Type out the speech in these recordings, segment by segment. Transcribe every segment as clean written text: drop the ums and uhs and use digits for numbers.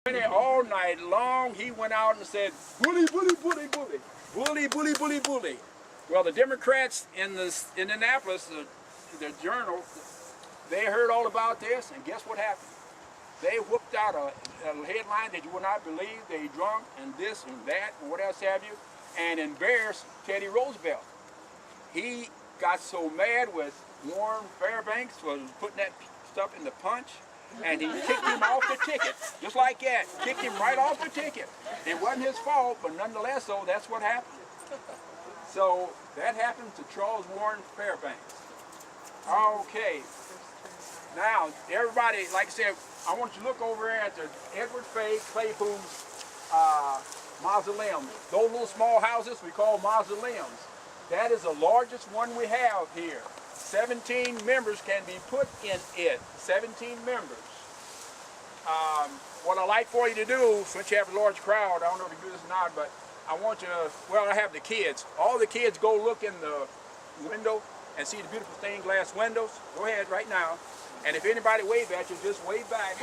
All night long, he went out and said, bully, bully, bully, bully, bully, bully, bully, bully. Well, the Democrats in Indianapolis, the Journal, they heard all about this, and guess what happened? They whooped out a headline that you would not believe. They drunk and this and that and what else have you, and embarrassed Teddy Roosevelt. He got so mad with Warren Fairbanks for putting that stuff in the punch, and he kicked him off the ticket, just like that. Kicked him right off the ticket. It wasn't his fault, but nonetheless, so that's what happened. So that happened to Charles Warren Fairbanks. Okay. Now, everybody, like I said, I want you to look over at the Edward Fay Claypool's mausoleum. Those little small houses we call mausoleums. That is the largest one we have here. 17 members can be put in it. 17 members. What I'd like for you to do, since you have a large crowd, I don't know if you can do this or not, but I want you to, well, I have the kids. All the kids go look in the window and see the beautiful stained glass windows. Go ahead right now. And if anybody wave at you, just wave back.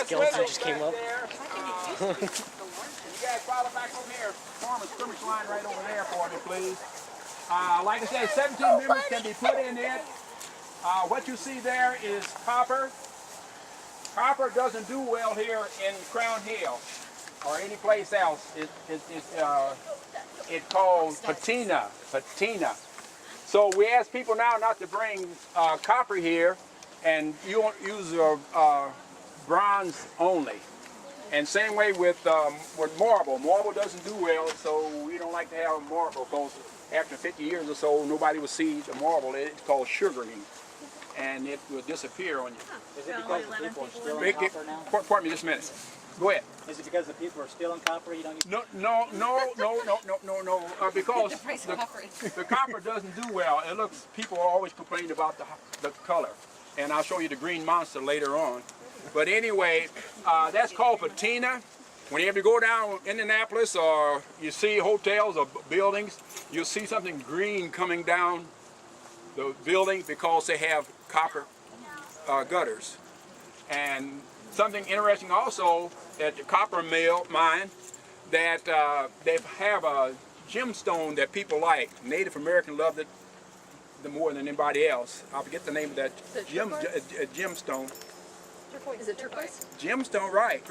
Skeleton just came up. You guys follow back over here. Form a skirmish line right over there for me, please. Like I said, 17 members can be put in it. What you see there is copper. Copper doesn't do well here in Crown Hill or any place else. It's called patina. Patina. So we ask people now not to bring copper here, and you won't use bronze only. And same way with marble. Marble doesn't do well, so we don't like to have marble, because after 50 years or so, nobody will see the marble. It's called sugaring, and it will disappear on you. Is it because the people are still in copper now? Pardon me just a minute. Go ahead. Is it because the people are still in copper? You don't use No, because the copper doesn't do well. It looks, people are always complaining about the color, and I'll show you the green monster later on. But anyway, that's called patina. Whenever you go down Indianapolis or you see hotels or buildings, you'll see something green coming down the building because they have copper gutters. And something interesting also at the copper mine, that they have a gemstone that people like. Native American loved it more than anybody else. I forget the name of that gemstone. Is it turquoise? Gemstone, right,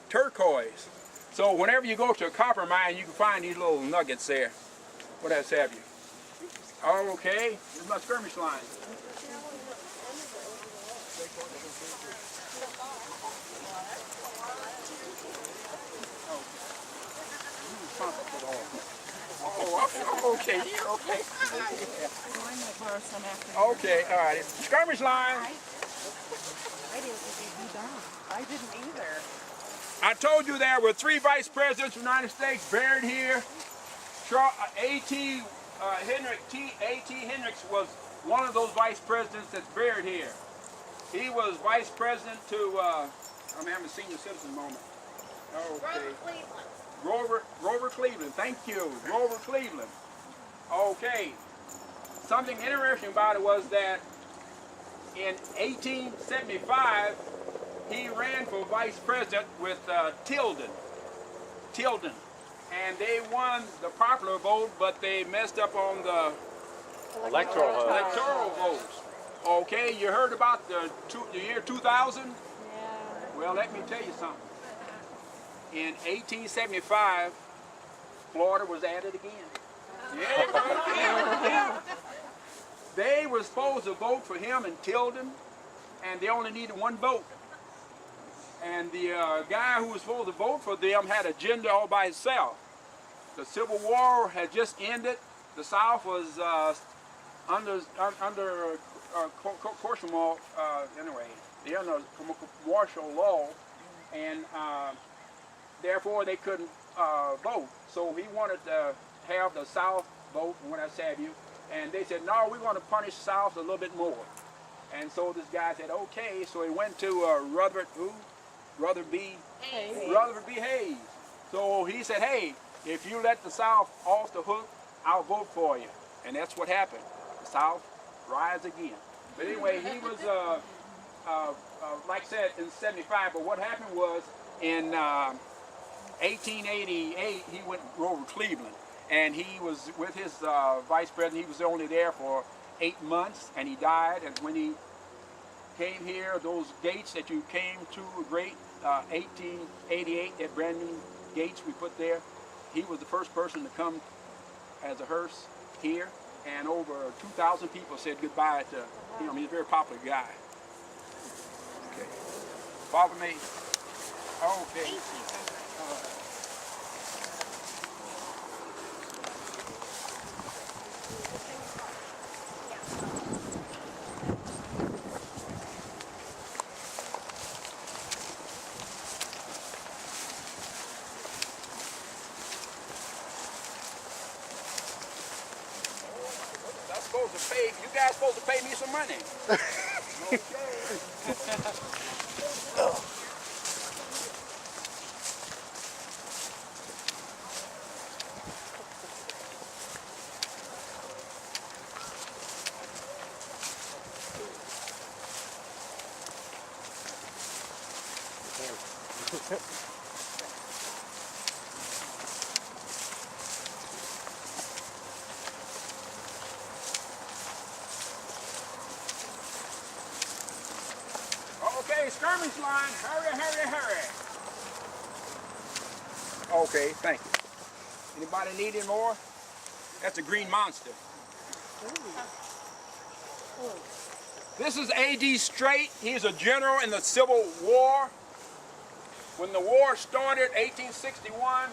turquoise. So whenever you go to a copper mine, you can find these little nuggets there. What else have you? Oh, okay, this is my skirmish line. Oh, okay, okay. Okay, all right. Skirmish line. I didn't either. I told you there were 3 vice presidents of the United States buried here. A.T. Hendricks was one of those vice presidents that's buried here. He was vice president to, I'm having a senior citizen moment. Okay. Grover Cleveland, thank you, Grover Cleveland. Okay, something interesting about it was that in 1875, he ran for vice president with Tilden, and they won the popular vote, but they messed up on the electoral votes. Okay, you heard about the year 2000? Yeah. Well, let me tell you something. In 1875, Florida was added again. Yeah. They were supposed to vote for him in Tilden, and they only needed 1 vote. And the guy who was supposed to vote for them had an agenda all by himself. The Civil War had just ended. The South was under anyway, the under martial law, and therefore they couldn't vote. So he wanted to have the South vote, and what I have you, and they said, no, we want to punish South a little bit more. And so this guy said, okay. So he went to Rutherford B. Hayes. So he said, hey, if you let the South off the hook, I'll vote for you. And that's what happened. The South rise again. But anyway, he was, like I said, in '75. But what happened was in 1888, he went over Cleveland. And he was with his vice president. He was only there for 8 months, and he died. And when he came here, those gates that you came to, great 1888, that brand new gates we put there, he was the first person to come as a hearse here, and over 2,000 people said goodbye to him. He's a very popular guy. Okay. Follow me. Okay. You guys supposed to pay me some money. Okay, skirmish line. Hurry, hurry, hurry. Okay, thank you. Anybody need any more? That's a green monster. This is A.D. Strait. He's a general in the Civil War. When the war started, 1861,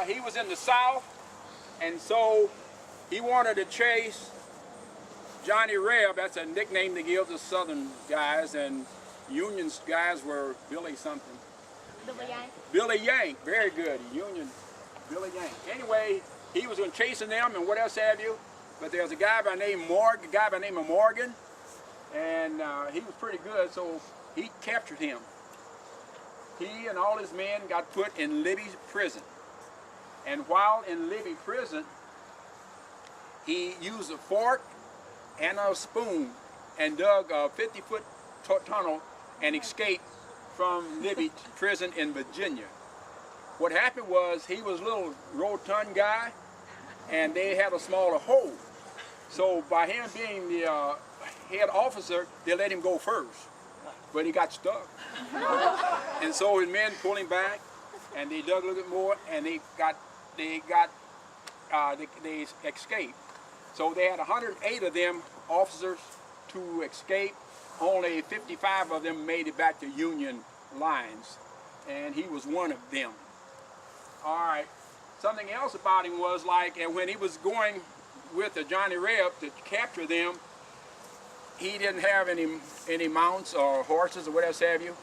he was in the South, and so he wanted to chase Johnny Reb. That's a nickname they give the Southern guys, and Union guys were Billy something. Billy Yank. Billy Yank, very good. Union, Billy Yank. Anyway, he was going chasing them, and what else have you? But there's a guy by the name of Morgan, and he was pretty good, so he captured him. He and all his men got put in Libby prison, and while in Libby prison, he used a fork and a spoon and dug a 50-foot tunnel and escaped from Libby prison in Virginia. What happened was he was a little rotund guy, and they had a smaller hole. So by him being the head officer, they let him go first, but he got stuck. And so his men pulled him back, and they dug a little bit more, and they escaped. So they had 108 of them officers to escape. Only 55 of them made it back to Union lines, and he was one of them. All right. Something else about him was like, and when he was going with the Johnny Reb to capture them, he didn't have any mounts or horses or whatever have you.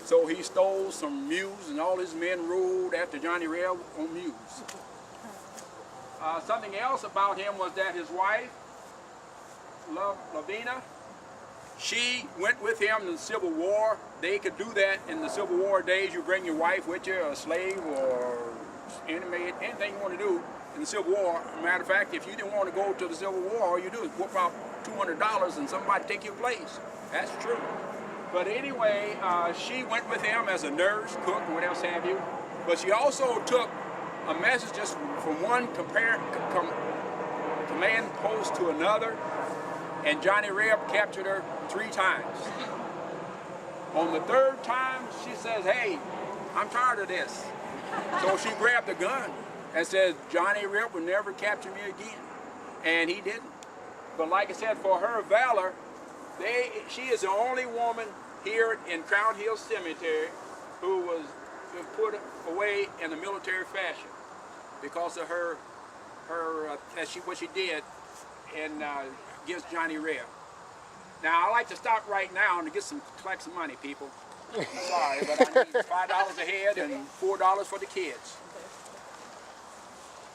So he stole some mules, and all his men rode after Johnny Reb on mules. Something else about him was that his wife, Lavina, she went with him in the Civil War. They could do that in the Civil War days. You bring your wife with you, a slave or inmate, anything you want to do in the Civil War. Matter of fact, if you didn't want to go to the Civil War, all you do is whoop out $200 and somebody take your place. That's true. But anyway, she went with him as a nurse, cook, and what else have you. But she also took a message just from one command post to another, and Johnny Reb captured her 3 times. On the 3rd time, she says, hey, I'm tired of this. So she grabbed a gun and says, Johnny Reb will never capture me again. And he didn't. But like I said, for her valor, she is the only woman here in Crown Hill Cemetery who was put away in a military fashion because of what she did and gives Johnny Red. Now I like to stop right now and to collect some money, people. I'm sorry, but I need $5 a head and $4 for the kids.